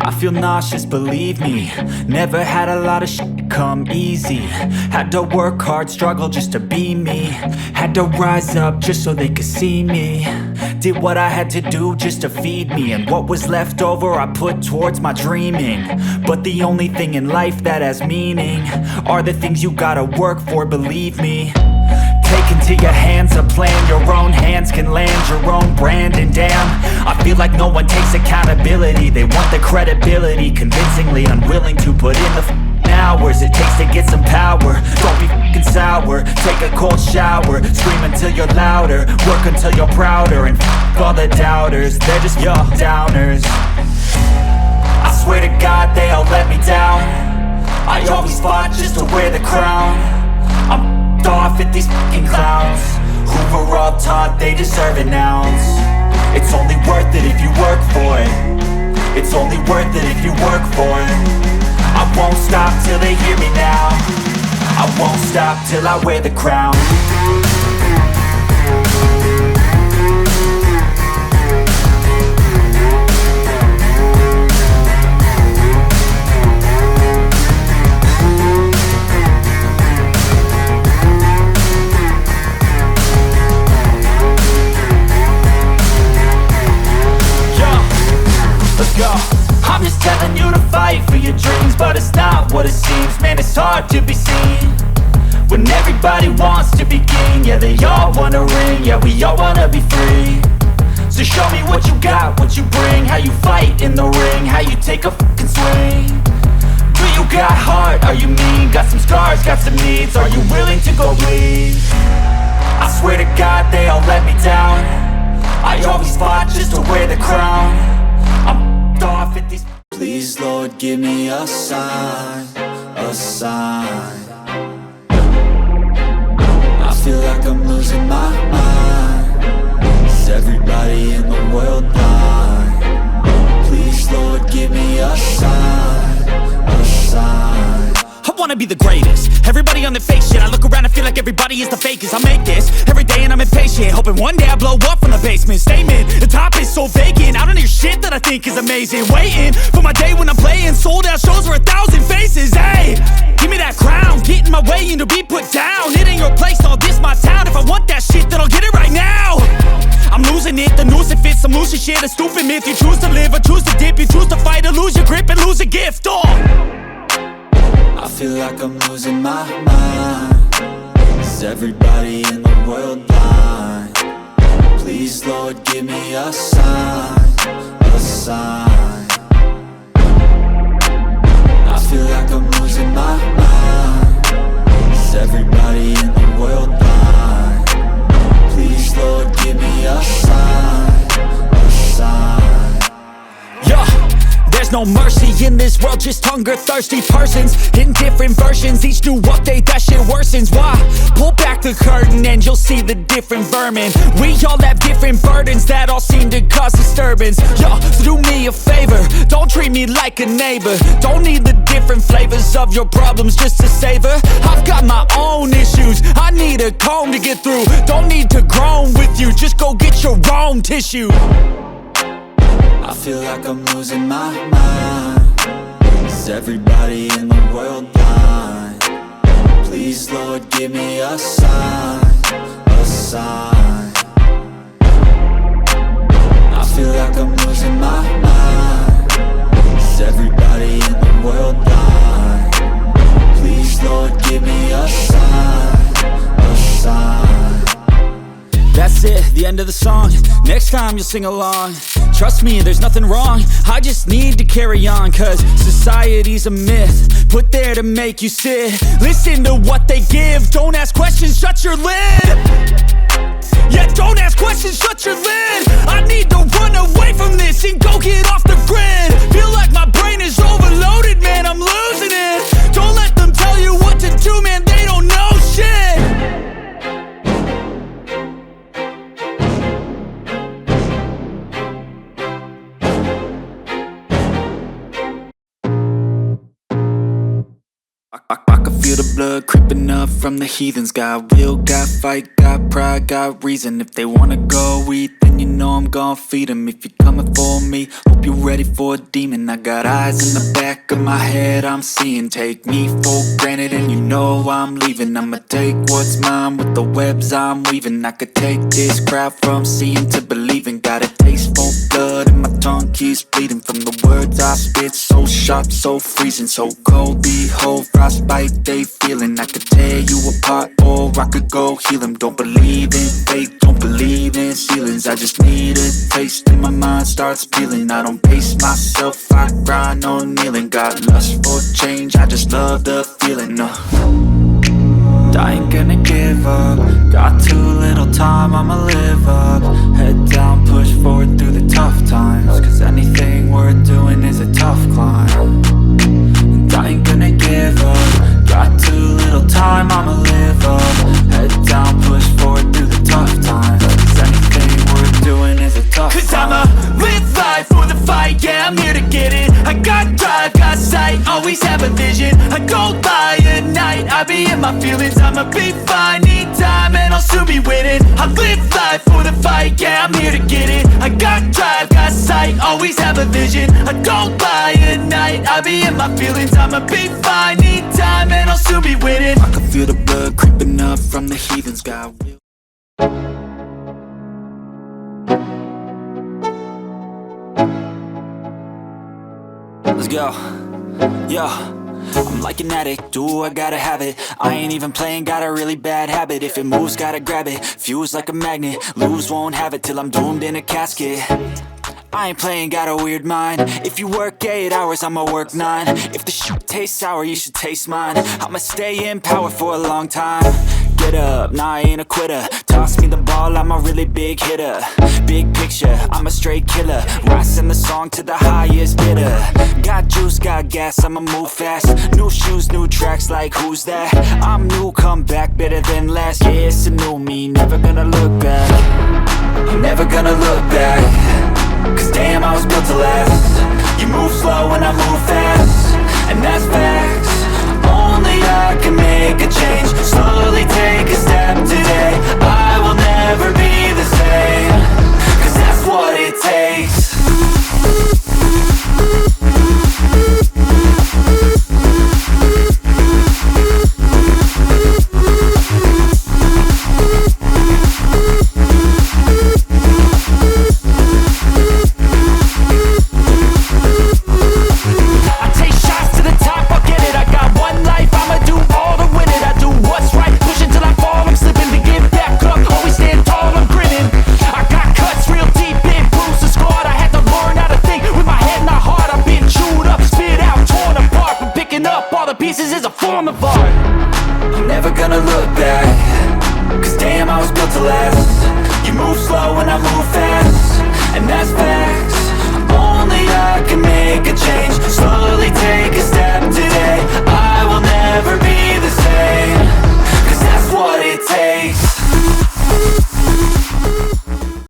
I feel nauseous, believe me. Never had a lot of shit come easy. Had to work hard, struggle just to be me. Had to rise up just so they could see me. Did what I had to do just to feed me. And what was left over I put towards my dreaming. But the only thing in life that has meaning are the things you gotta work for, believe me. Take into your hands a plan. Your own hands can land your own brand. And damn, I feel like no one takes accountability. They want the credibility, convincingly unwilling to put in the hours it takes to get some power. Don't be f***ing sour. Take a cold shower. Scream until you're louder. Work until you're prouder. And f*** all the doubters, they're just your downers. I swear to God they all let me down. I always fought just to wear the crown. I'm off at these fucking clowns who were all taught they deserve an ounce. It's only worth it if you work for it. It's only worth it if you work for it. I won't stop till they hear me now. I won't stop till I wear the crown. I'm just telling you to fight for your dreams, but it's not what it seems. Man, it's hard to be seen when everybody wants to be king. Yeah, they all wanna ring, yeah, we all wanna be free. So show me what you got, what you bring, how you fight in the ring, how you take a fucking swing. Do you got heart, are you mean? Got some scars, got some needs, are you willing to go bleed? I swear to God they all let me down. I always fought just to wear the crown. I'm off at these. Please, Lord, give me a sign, a sign. I feel like I'm losing my mind. Is everybody in the world blind? Please, Lord, give me a sign, a sign. I wanna be the greatest. Everybody on the fake shit. I look around and feel like everybody is the fakest. I make this every day and I'm impatient, hoping one day I blow up from the basement. Statement, the top is so vacant. I don't hear shit that I think is amazing. Waiting for my day when I'm playing sold out shows for 1,000 faces. Hey, give me that crown. Get in my way and to be put down. It ain't your place, no, this my town. If I want that shit, then I'll get it right now. I'm losing it, the noose it fits. Some losing shit, a stupid myth. You choose to live or choose to dip. You choose to fight or lose your grip and lose a gift. I feel like I'm losing my mind. Is everybody in the world blind. Please, Lord, give me a sign, a sign. I feel like I'm losing my mind. Is everybody in the world blind? Please, Lord, give me a sign, a sign. Yeah. There's no mercy in this world, just hunger-thirsty persons in different versions. Each new update, that shit worsens. Why? Pull back the curtain and you'll see the different vermin. We all have different burdens that all seem to cause disturbance. Yo, do me a favor, don't treat me like a neighbor. Don't need the different flavors of your problems just to savor. I've got my own issues, I need a comb to get through. Don't need to groan with you, just go get your own tissue. I feel like I'm losing my mind. Is everybody in the world blind? Please, Lord, give me a sign, a sign. I feel like I'm losing my mind. Is everybody in the world blind? Please, Lord, give me a sign, a sign. That's it, the end of the song. Next time you'll sing along. Trust me, there's nothing wrong, I just need to carry on. Cause society's a myth, put there to make you sit. Listen to what they give, don't ask questions, shut your lid. Yeah, don't ask questions, shut your lid. I need to run away from this and go get off the grid. Feel like my brain is overloaded, man, I'm losing it. Don't let them tell you what to do, man, they don't know shit. I can feel the blood creeping up from the heathens. Got will, got fight, got pride, got reason. If they wanna go eat, then you know I'm gon' feed them. If you're coming for me, hope you're ready for a demon. I got eyes in the back of my head, I'm seeing. Take me for granted and you know I'm leaving. I'ma take what's mine with the webs I'm weaving. I could take this crowd from seeing to believing. Got a taste for blood and my tongue keeps bleeding. From the words I spit, so sharp, so freezing. So cold, behold, frostbite they feeling. I could tear you apart or I could go heal them. Don't believe in fate, don't believe in ceilings. I just need a taste and my mind starts peeling. I don't pace myself, I grind on kneeling. Got lust for change, I just love the feeling. I ain't gonna give up. Got too little time, I'ma live up. Head down, push forward through the tough times. Cause anything worth doing is a tough climb. And I ain't gonna give up. Got too little time, I'ma live up. Head down, push forward through the tough times. Cause anything worth doing is a tough climb. Cause I'ma live life for the fight, yeah, I'm here to get it. I got drive, got sight, always have a vision. I go by at night, I be in my feelings. I'ma be fine, need time and I'll soon be winning. I live life for the fight, yeah, I'm here to get it. I got drive, got sight, always have a vision. I go by at night, I be in my feelings. I'ma be fine, need time and I'll soon be winning. I can feel the blood creeping up from the heathens. Got will. Let's go, yo. I'm like an addict, do I gotta have it. I ain't even playing, got a really bad habit. If it moves, gotta grab it, fuse like a magnet. Lose, won't have it till I'm doomed in a casket. I ain't playing, got a weird mind. If you work 8 hours, I'ma work 9. If the shit tastes sour, you should taste mine. I'ma stay in power for a long time. Get up, nah, I ain't a quitter. Toss me the ball, I'm a really big hitter. Big picture, I'm a straight killer. Rising the song to the highest bidder. Got juice, got gas, I'ma move fast. New shoes, new tracks, like who's that? I'm new, come back, better than last. Yeah, it's a new me, never gonna look back. I'm never gonna look back. Cause damn, I was built to last. You move slow and I move fast, and that's facts. Only I can make a change. Slowly take a step today. I will never be the same. Cause that's what it takes. form of art. I'm never gonna look back, 'cause damn, I was built to last. You move slow and I move fast, and that's facts. Only I can make a change.